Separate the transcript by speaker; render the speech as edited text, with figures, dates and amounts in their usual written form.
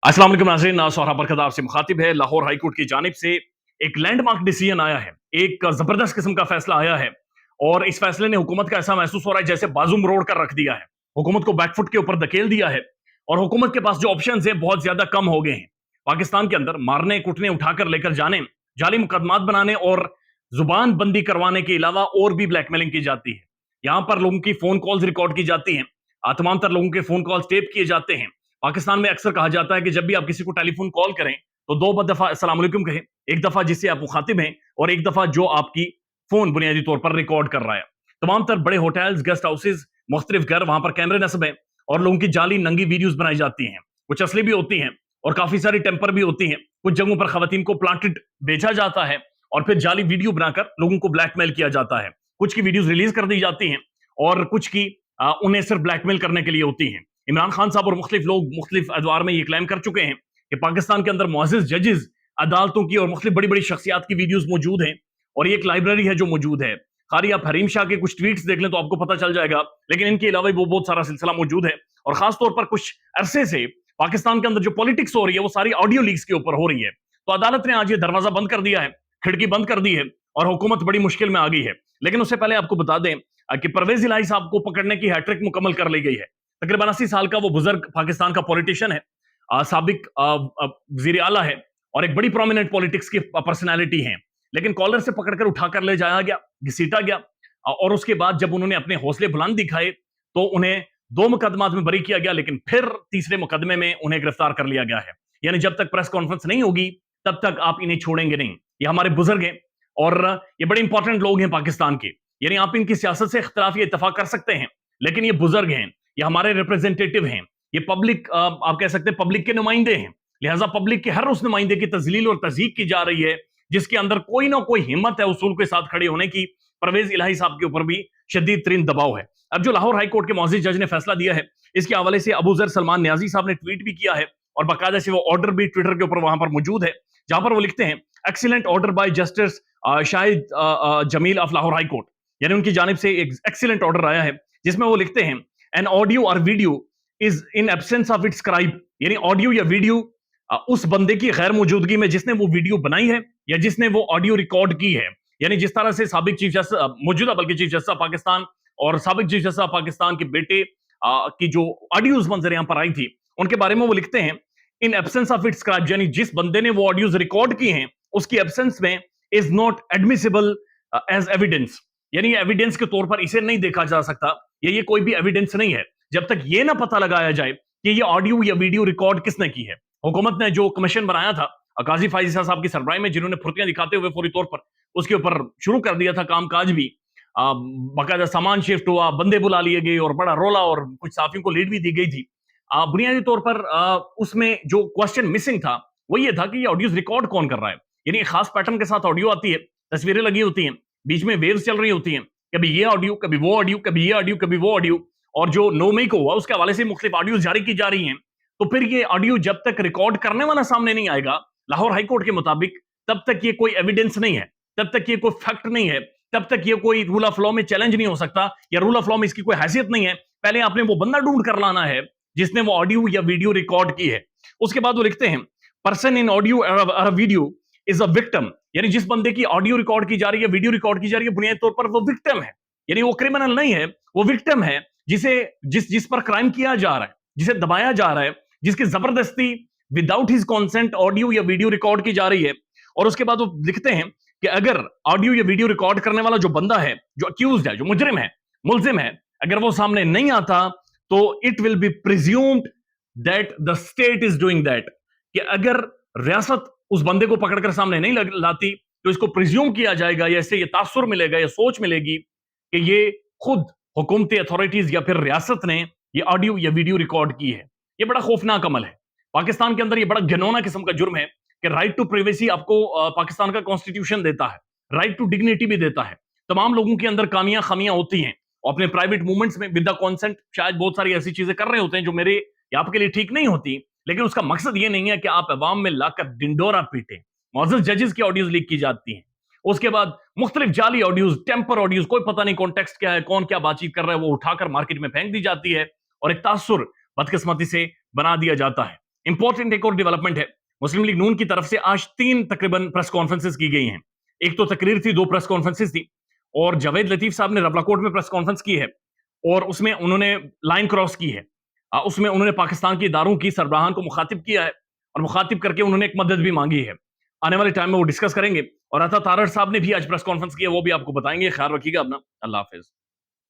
Speaker 1: अस्सलाम वालेकुम नाज़रीन, सोहरा बरकत आपसे मुखातिब है। लाहौर हाई कोर्ट की जानिब से एक लैंडमार्क डिसीजन आया है, एक जबरदस्त किस्म का फैसला आया है और इस फैसले ने हुकूमत का ऐसा महसूस हो रहा है जैसे बाजू मरोड़ कर रख दिया है, हुकूमत को बैकफुट के ऊपर धकेल दिया है और हुकूमत के पास जो ऑप्शंस हैं बहुत ज्यादा कम हो गए हैं। पाकिस्तान के अंदर मारने कुटने उठाकर लेकर जाने, जाली मुकदमात बनाने और जुबान बंदी करवाने के अलावा और भी ब्लैकमेलिंग की जाती है। यहाँ पर लोगों की फोन कॉल्स रिकॉर्ड की जाती हैं, तमाम तर लोगों के फोन कॉल्स टेप किए जाते हैं। पाकिस्तान में अक्सर कहा जाता है कि जब भी आप किसी को टेलीफोन कॉल करें तो दो दफा अस्सलाम वालेकुम कहें, एक दफा जिससे आप मुखातिब हैं और एक दफा जो आपकी फोन बुनियादी तौर पर रिकॉर्ड कर रहा है। तमाम तर बड़े होटल्स, गेस्ट हाउसेज, मुख्तलिफ घर, वहां पर कैमरे नस्ब है और लोगों की जाली नंगी वीडियोस बनाई जाती हैं। कुछ असली भी होती हैं और काफी सारी टेम्पर भी होती हैं। कुछ जगहों पर खवातीन को प्लांटेड बेचा जाता है और फिर जाली वीडियो बनाकर लोगों को ब्लैकमेल किया जाता है। कुछ की वीडियोस रिलीज कर दी जाती हैं और कुछ की उन्हें सिर्फ ब्लैकमेल करने के लिए होती हैं। इमरान खान साहब और मुख्तलिफ लोग मुख्तलिफ अदवार में ये क्लेम कर चुके हैं कि पाकिस्तान के अंदर मुअज़्ज़िज़ जजेस, अदालतों की और मुख्तलिफ बड़ी बड़ी शख्सियात की वीडियोस मौजूद हैं और ये एक लाइब्रेरी है जो मौजूद है। खाली आप हरीम शाह के कुछ ट्वीट्स देख लें तो आपको पता चल जाएगा, लेकिन इनके अलावा वो बहुत सारा सिलसिला मौजूद है और खासतौर पर कुछ अरसे से पाकिस्तान के अंदर जो पॉलिटिक्स हो रही है वो सारी ऑडियो लीक्स के ऊपर हो रही है। तो अदालत ने आज ये दरवाजा बंद कर दिया है, खिड़की बंद कर दी है और हुकूमत बड़ी मुश्किल में आ गई है। लेकिन उससे पहले आपको बता दें कि परवेज इलाही साहब को पकड़ने की हैट्रिक मुकम्मल कर ली गई है। तकरीबन 80 साल का वो बुजुर्ग पाकिस्तान का पॉलिटिशियन है, साबिक वजीर आला है और एक बड़ी प्रोमिनेंट पॉलिटिक्स की पर्सनैलिटी है। लेकिन कॉलर से पकड़कर उठाकर ले जाया गया, घसीटा गया और उसके बाद जब उन्होंने अपने हौसले बुलंद दिखाए तो उन्हें 2 मुकदमात में बरी किया गया, लेकिन फिर तीसरे मुकदमे में उन्हें गिरफ्तार कर लिया गया है। यानी जब तक प्रेस कॉन्फ्रेंस नहीं होगी तब तक आप इन्हें छोड़ेंगे नहीं। ये हमारे बुजुर्ग हैं और ये बड़े इंपॉर्टेंट लोग हैं पाकिस्तान के। यानी आप इनकी सियासत से इख्तिलाफ या इत्तफाक कर सकते हैं, लेकिन ये बुजुर्ग हैं, ये हमारे रिप्रेजेंटेटिव हैं, ये पब्लिक, आप कह सकते हैं पब्लिक के नुमाइंदे हैं। लिहाजा पब्लिक के हर उस नुमाइंदे की तजलील और तज़हीक की जा रही है जिसके अंदर कोई ना कोई हिम्मत है उसूल के साथ खड़े होने की। परवेज इलाही साहब के ऊपर भी शदीद तरीन दबाव है। अब जो लाहौर हाई कोर्ट के मुअज़्ज़िज़ जज ने फैसला दिया है, इसके हवाले से अबू ज़र सलमान न्याजी साहब ने ट्वीट भी किया है और बाकायदा से वो ऑर्डर भी ट्विटर के ऊपर वहां पर मौजूद है, जहां पर वो लिखते हैं, excellent order by justice Shahid Jamil of Lahore high court. यानी उनकी जानिब से एक एक्सीलेंट ऑर्डर आया है जिसमें वो लिखते हैं, एन ऑडियो और video is in absence of its scribe. यानी ऑडियो या वीडियो उस बंदे की गैर मौजूदगी में जिसने वो वीडियो बनाई है या जिसने वो ऑडियो रिकॉर्ड की है। यानी जिस तरह से साबिक चीफ जस्टिस, मौजूदा बल्कि चीफ जस्टिस ऑफ पाकिस्तान और साबिक चीफ जस्टिस ऑफ पाकिस्तान के बेटे की जो ऑडियोज मंजर यहां पर आई थी उनके बारे में वो लिखते हैं, in absence of its scribe, यानी जिस बंदे ने वो ऑडियोज रिकॉर्ड की हैं उसकी एब्सेंस में is not admissible as evidence. यानी एविडेंस के तौर पर इसे नहीं देखा जा सकता, ये कोई भी एविडेंस नहीं है जब तक ये ना पता लगाया जाए कि ये ऑडियो या वीडियो रिकॉर्ड किसने की है। हुकूमत ने जो कमीशन बनाया था काजी फाइज़ साहब की सरबराही में, जिन्होंने फुर्तियां दिखाते हुए फौरी तौर पर उसके ऊपर शुरू कर दिया था काम काज भी, बाकायदा सामान शिफ्ट हुआ, बंदे बुला लिए गए और बड़ा रोला और कुछ साफियों को लीड भी दी गई थी। बुनियादी तौर पर उसमें जो क्वेश्चन मिसिंग था वो ये था कि ये ऑडियोज रिकॉर्ड कौन कर रहा है। यानी खास पैटर्न के साथ ऑडियो आती है, तस्वीरें लगी होती हैं, बीच में वेव्स चल रही होती हैं, कभी ये ऑडियो, कभी वो ऑडियो, कभी ये ऑडियो, कभी वो ऑडियो, और जो 9 मई को हुआ उसके हवाले से मुख्तलिफ ऑडियो जारी की जा रही हैं। तो फिर ये ऑडियो जब तक रिकॉर्ड करने वाला सामने नहीं आएगा लाहौर हाई कोर्ट के मुताबिक, तब तक ये कोई एविडेंस नहीं है, तब तक ये कोई फैक्ट नहीं है, तब तक ये कोई रूल ऑफ लॉ में चैलेंज नहीं हो सकता या रूल ऑफ लॉ में इसकी कोई हैसियत नहीं है। पहले आपने वो बंदा ढूंढ कर लाना है जिसने वो ऑडियो या वीडियो रिकॉर्ड की है। उसके बाद वो लिखते हैं, पर्सन इन ऑडियो और वीडियो इज अ विक्टिम। यानी जिस बंदे की ऑडियो रिकॉर्ड की जा रही है, वीडियो रिकॉर्ड की जा रही है, बुनियादी तौर पर वो विक्टिम है। यानी वो क्रिमिनल नहीं है, वो विक्टिम है जिसे जिस पर क्राइम किया जा रहा है, जिसे दबाया जा रहा है, जिसकी जबरदस्ती विदाउट हिज कॉन्सेंट ऑडियो या वीडियो रिकॉर्ड की जा रही है। और उसके बाद वो लिखते हैं कि अगर ऑडियो या वीडियो रिकॉर्ड करने वाला जो बंदा है, जो अक्यूज्ड है, जो मुजरिम है, मुल्जिम है, अगर वो सामने नहीं आता तो it will be presumed that the state is doing that. कि अगर रियासत उस बंदे को पकड़कर सामने नहीं लाती तो इसको प्रिज्यूम किया जाएगा या इससे ये तासुर मिलेगा या सोच मिलेगी कि ये खुद हुकूमती अथॉरिटीज या फिर रियासत ने ये ऑडियो या वीडियो रिकॉर्ड की है। ये बड़ा खौफनाक अमल है। पाकिस्तान के अंदर ये बड़ा घिनौना किस्म का जुर्म है कि राइट टू प्राइवेसी आपको पाकिस्तान का कॉन्स्टिट्यूशन देता है, राइट टू डिग्निटी भी देता है। तमाम लोगों के अंदर कामियां खामियां होती हैं और अपने प्राइवेट मूवमेंट्स में विद द कॉन्सेंट शायद बहुत सारी ऐसी चीजें कर रहे होते हैं जो मेरे या आपके लिए ठीक नहीं होती, लेकिन उसका मकसद ये नहीं है कि आप अवाम में लाकर डिंडोरा पीटे। मुअज़्ज़िज़ जजेस की ऑडियोज लीक की जाती हैं, उसके बाद मुख्तलिफ जाली ऑडियोज, टेम्पर ऑडियोज, कोई पता नहीं कॉन्टेक्स्ट क्या है, कौन क्या बातचीत कर रहा है, वो उठाकर मार्केट में फेंक दी जाती है और एक तासुर बदकिस्मती से बना दिया जाता है। इंपॉर्टेंट एक और डेवलपमेंट है, मुस्लिम लीग नून की तरफ से आज 3 तकरीबन प्रेस कॉन्फ्रेंसेस की गई हैं। एक तो तकरीर थी, 2 प्रेस कॉन्फ्रेंसेस थी, और जावेद लतीफ साहब ने रबलाकोट में प्रेस कॉन्फ्रेंस की है और उसमें उन्होंने लाइन क्रॉस की है। उसमें उन्होंने पाकिस्तान की इदारों की सरबराहान को मुखातिब किया है और मुखातिब करके उन्होंने एक मदद भी मांगी है। आने वाले टाइम में वो डिस्कस करेंगे, और अता तारड़ साहब ने भी आज प्रेस कॉन्फ्रेंस की है, वो भी आपको बताएंगे। ख्याल रखिएगा अपना। अल्लाह हाफिज।